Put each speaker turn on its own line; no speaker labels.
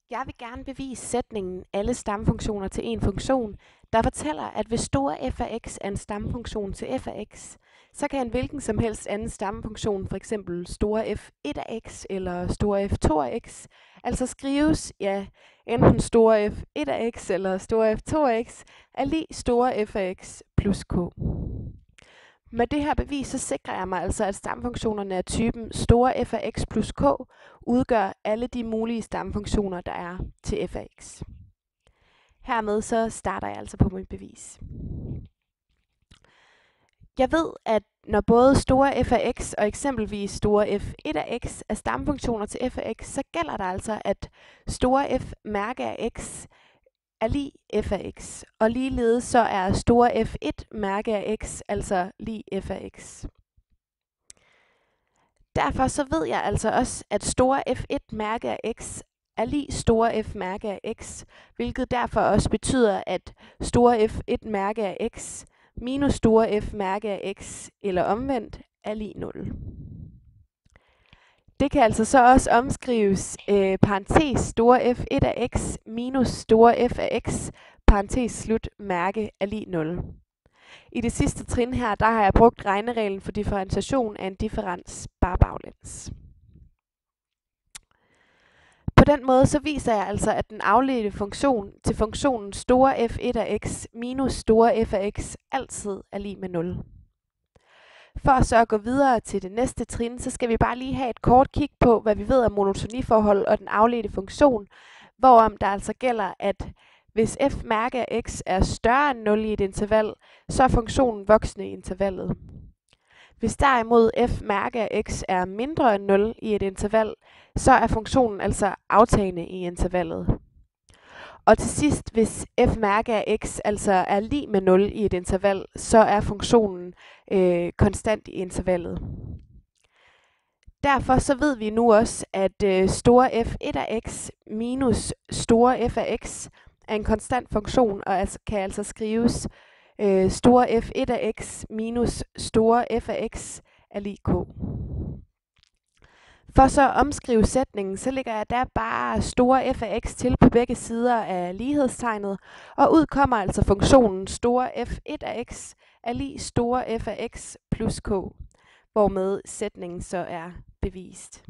Jeg vil gerne bevise sætningen alle stamfunktioner til en funktion, der fortæller, at hvis store f af x er en stamfunktion til f af x, så kan en hvilken som helst anden stamfunktion, f.eks. store f1 af x eller store f2 af x, altså skrives, enten store f1 af x eller store f2 af x, er lig store f af x plus k. Med det her bevis, så sikrer jeg mig altså, at stamfunktionerne af typen store f af x plus k udgør alle de mulige stamfunktioner, der er til f af x. Hermed så starter jeg altså på mit bevis. Jeg ved, at når både store f af x og eksempelvis store f1 af x er stamfunktioner til f af x, så gælder der altså, at store f mærke af x er lig f af x, og ligeledes så er store f1 mærke af x altså lig f af x. Derfor så ved jeg altså også, at store f1 mærke af x er lig store f mærke af x, hvilket derfor også betyder, at store f1 mærke af x minus store f mærke af x, eller omvendt, er lig 0. Det kan altså så også omskrives parentes store f1 af x minus store f af x, parentes slut, mærke er lig 0. I det sidste trin her, der har jeg brugt regnereglen for differentiation af en differens bare baglæns. På den måde så viser jeg altså, at den afledte funktion til funktionen store f1 af x minus store f af x altid er lig med 0. For så at gå videre til det næste trin, så skal vi bare lige have et kort kig på, hvad vi ved om monotoniforhold og den afledte funktion, hvorom der altså gælder, at hvis f mærke af x er større end 0 i et interval, så er funktionen voksende i intervallet. Hvis derimod f mærke af x er mindre end 0 i et interval, så er funktionen altså aftagende i intervallet. Og til sidst, hvis f mærke af x altså er lig med 0 i et interval, så er funktionen konstant i intervallet. Derfor så ved vi nu også, at store f1 af x minus store f af x er en konstant funktion, og kan altså skrives store f1 af x minus store f af x er lig k. For så at omskrive sætningen, så lægger jeg der bare store f af x til på begge sider af lighedstegnet, og ud kommer altså funktionen store f1 af x er lig store f af x plus k, hvormed sætningen så er bevist.